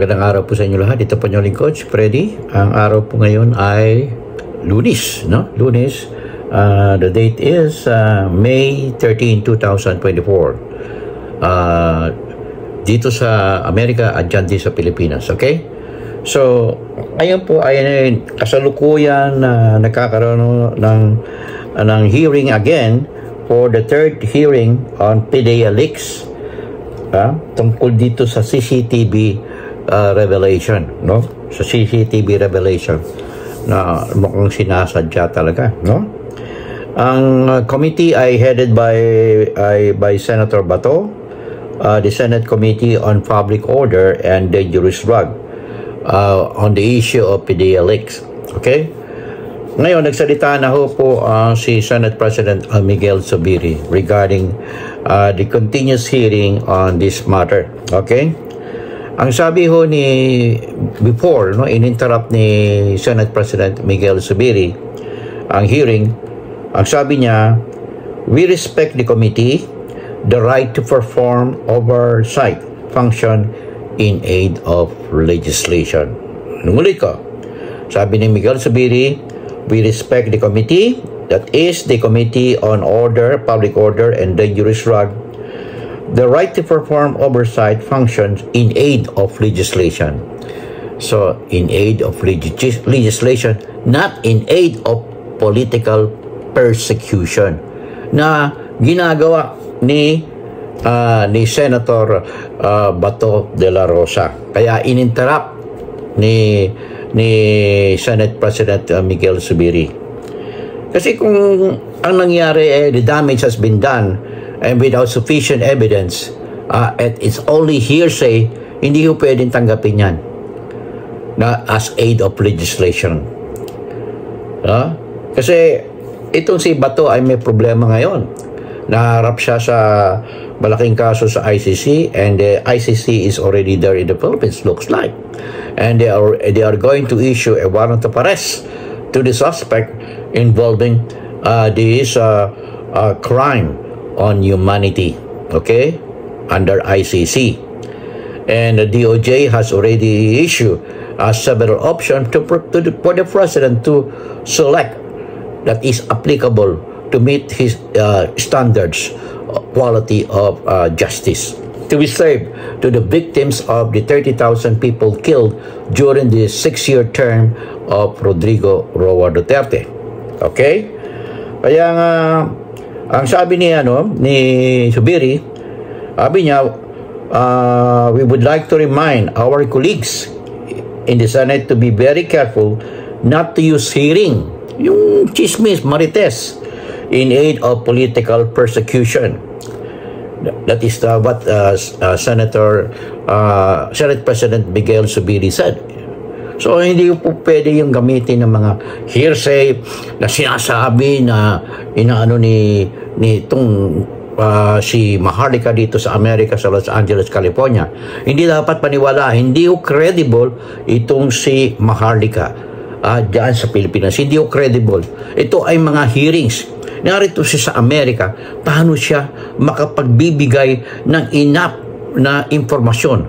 Magandang araw po sa inyo lahat. Ito po yung lingkod, si Freddy. Ang araw po ngayon ay Lunes, no? Lunes. The date is May 13, 2024. Dito sa Amerika at dyan din sa Pilipinas, okay? So, ngayon po ay kasalukuyan nagkakaroon ng hearing again for the third hearing on PDEA leaks tungkol dito sa CCTV revelation, no? Sa CCTV revelation na mukhang sinasadya talaga, no? Ang committee ay headed by Senator Bato, the Senate Committee on Public Order and Dangerous Drug, on the issue of PDEA leaks. Okay? Ngayon, nagsalita na ho po si Senate President Miguel Zubiri regarding the continuous hearing on this matter. Okay? Ang sabi ho before, no, in-interrupt ni Senate President Miguel Zubiri ang hearing, ang sabi niya, we respect the committee, the right to perform oversight function in aid of legislation. Nulit ko, sabi ni Miguel Zubiri, we respect the committee, that is the Committee on Order, Public Order, and Dangerous Drug, the right to perform oversight functions in aid of legislation. So, in aid of legislation, not in aid of political persecution na ginagawa ni Senator Bato de la Rosa. Kaya ininterrupt ni Senate President Miguel Zubiri. Kasi kung ang nangyari the damage has been done and without sufficient evidence, and it's only hearsay, hindi ko pwedeng tanggapin yan na as aid of legislation. Kasi itong si Bato ay may problema ngayon. Naharap siya sa malaking kaso sa ICC, and the ICC is already there in the Philippines, looks like. And they are going to issue a warrant of arrest to the suspect involving this crime on humanity, okay, under ICC. And the DOJ has already issued several options for the president to select that is applicable to meet his standards of quality of justice, to be served to the victims of the 30,000 people killed during the 6-year term of Rodrigo Roa Duterte. Okay? Kaya nga, ang sabi ni Zubiri, sabi niya, we would like to remind our colleagues in the Senate to be very careful not to use hearing, yung chismis, marites, in aid of political persecution. That is what Senate President Miguel Zubiri said. So, hindi po pwede yung gamitin ng mga hearsay na sinasabi na inaano ni si Maharlika dito sa Amerika, sa Los Angeles, California. Hindi dapat paniwala, hindi yung credible itong si Maharlika dyan sa Pilipinas. Hindi yung credible. Ito ay mga hearings. Narito siya sa Amerika, paano siya makapagbibigay ng enough na informasyon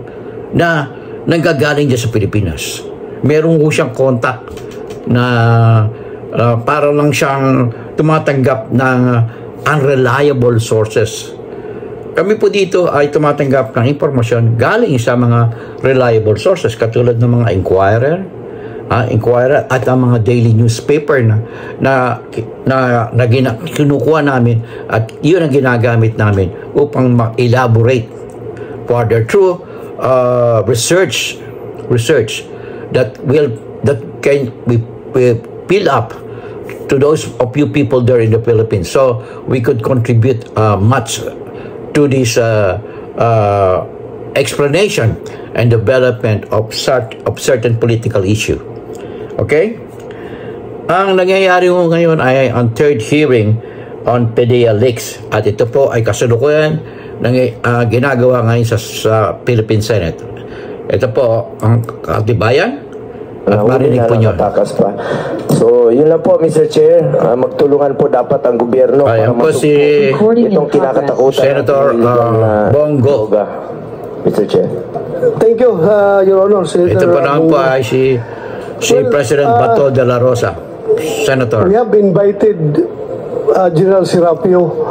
na nanggagaling dyan sa Pilipinas. Meron ko siyang contact na para lang siyang tumatanggap ng unreliable sources. Kami po dito ay tumatanggap ng impormasyon galing sa mga reliable sources katulad ng mga Inquirer at ang mga daily newspaper na kinukuha namin, at yun ang ginagamit namin upang ma-elaborate further through research that can be build up to those of you people there in the Philippines, so we could contribute much to this explanation and development of certain political issue. Okay? Ang nangyayari ngayon ay on third hearing on PDEA leaks, at ito po ay kasalukuyan ginagawa ngayon sa Philippine Senate. Ito po ang katibayan at marinig po nyo. So, yun lang po, Mr. Chair. Magtulungan po dapat ang gobyerno para po si itong kinakatakutan Senator Bongo. Mr. Chair. Thank you, Your Honor. Ito pa naman po ay si President Bato de la Rosa, Senator. We have invited General Serapio.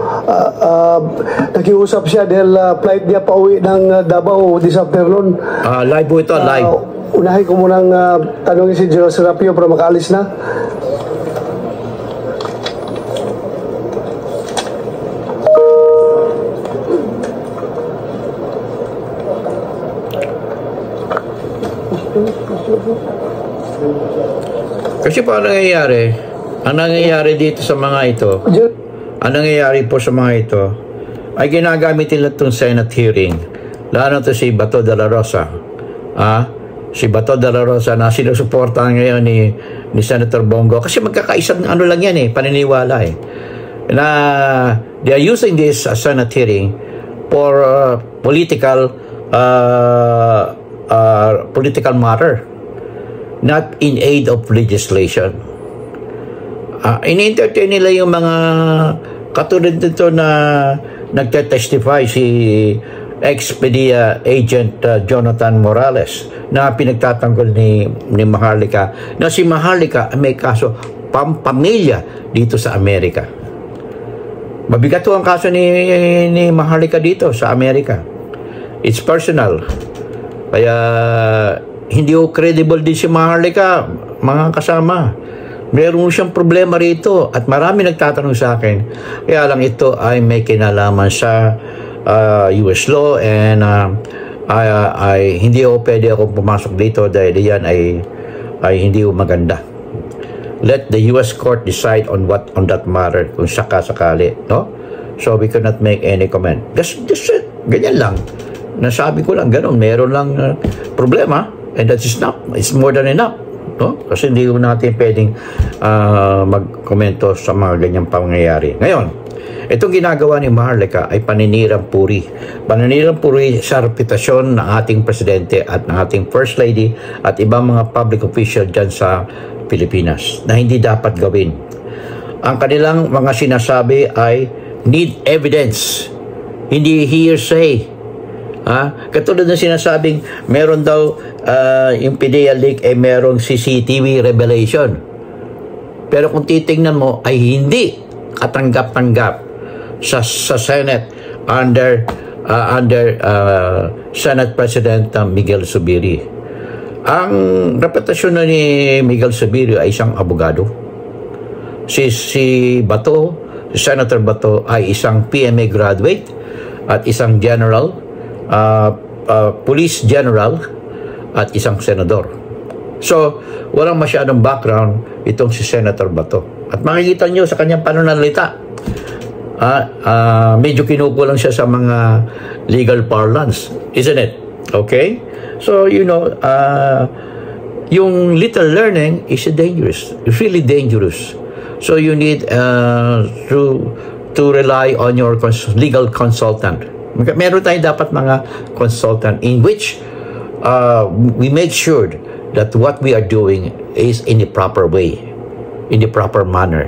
Nakiusap siya dahil flight niya pa uwi ng Davao this afternoon. Live po ito, live. Unahin ko munang tanongin si General Serapio para makaalis na. Kasi po ang nangyayari dito sa mga ito, ang nangyayari po sa mga ito, ay ginagamit nila itong Senate hearing. Lalo to si Bato de la Rosa. Si Bato de la Rosa na sinusuportahan ngayon ni Senator Bongo. Kasi magkakaisang ano lang yan paniniwala na they are using this Senate hearing for political matter, not in aid of legislation. In-entertain nila yung mga katulad nito na nagte-testify si ex-PDEA agent Jonathan Morales na pinagtatanggol ni Maharlika, na si Maharlika may kaso pampamilya dito sa Amerika. Mabigat ang kaso ni Maharlika dito sa Amerika. It's personal. Kaya hindi credible din si Maharlika, mga kasama. Meron siyang problema rito at marami nagtatanong sa akin. Kaya lang ito ay may kinalaman sa US law and hindi pwede akong pumasok dito dahil yan ay hindi maganda. Let the US court decide on that matter kung sakali, no? So we cannot make any comment. Just ganyan lang. Nasabi ko lang ganun, meron lang problema and that is enough. It's more than enough. No? Kasi hindi natin pwedeng magkomento sa mga ganyang pangyayari. Ngayon, itong ginagawa ni Maharlika ay paninirang puri. Paninirang puri sa reputasyon ng ating presidente at ng ating first lady at ibang mga public official dyan sa Pilipinas na hindi dapat gawin. Ang kanilang mga sinasabi ay need evidence, hindi hearsay. Katulad ng sinasabing meron daw yung PDEA leak ay merong CCTV revelation, pero kung titingnan mo ay hindi katanggap-tanggap sa Senate under Senate President Miguel Zubiri. Ang reputasyon ni Miguel Zubiri ay isang abogado. Si Bato, si Senator Bato ay isang PMA graduate at isang general, police general at isang senador. So, walang masyadong background itong si Senator Bato. At makikita nyo sa kanyang pananalita, medyo kinukulang siya sa mga legal parlance, isn't it? Okay? So, yung little learning is dangerous. It's really dangerous. So, you need to rely on your legal consultant. Meron tayo dapat mga consultant in which we make sure that what we are doing is in the proper way, in the proper manner,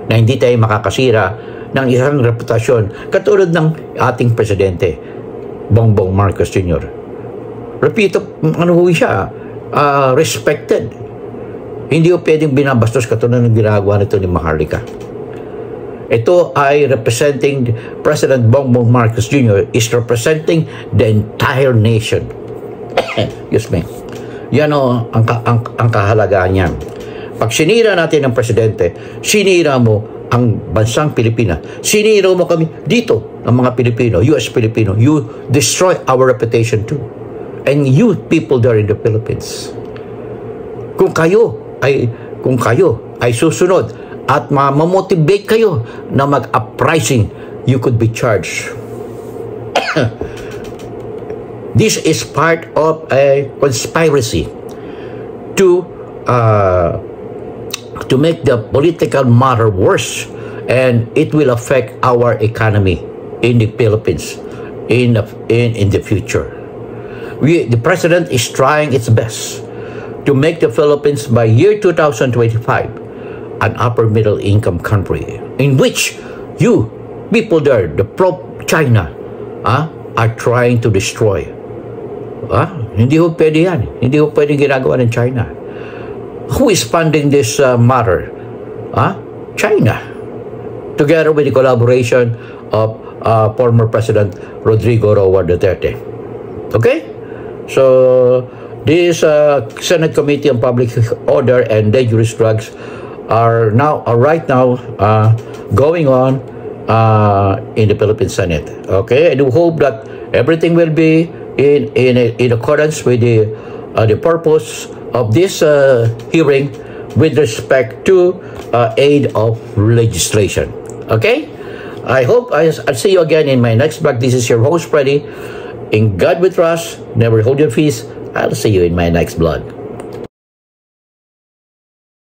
na hindi tayo makakasira ng isang reputasyon katulad ng ating presidente, Bongbong Marcos Jr. Repito, siya, respected. Hindi pwedeng binabastos katulad ng ginagawa nito ni Maharlika. Ito ay representing President Bongbong Marcos Jr. is representing the entire nation. Excuse me. Yan ang kahalagaan niyan. Pag sinira natin ang presidente, sinira mo ang bansang Pilipinas. Sinira mo kami dito, ang mga Pilipino, US Filipino. You destroy our reputation too. And you people there in the Philippines. Kung kayo ay susunod at ma-motivate kayo na mag-uprising, you could be charged. This is part of a conspiracy to make the political matter worse, and it will affect our economy in the Philippines in the future. The president is trying its best to make the Philippines by year 2025 an upper middle income country in which you people there, the pro-China, are trying to destroy. Hindi ho pwede yan. Hindi ho pwede ginagawa ng China. Who is funding this matter? China. Together with the collaboration of former President Rodrigo Roa Duterte. Okay? So, this Senate Committee on Public Order and Dangerous Drugs are right now going on in the Philippine Senate. Okay? I do hope that everything will be in accordance with the purpose of this hearing with respect to aid of legislation. Okay? I hope I'll see you again in my next vlog. This is your host, Freddy. In God we trust, never hold your peace. I'll see you in my next vlog.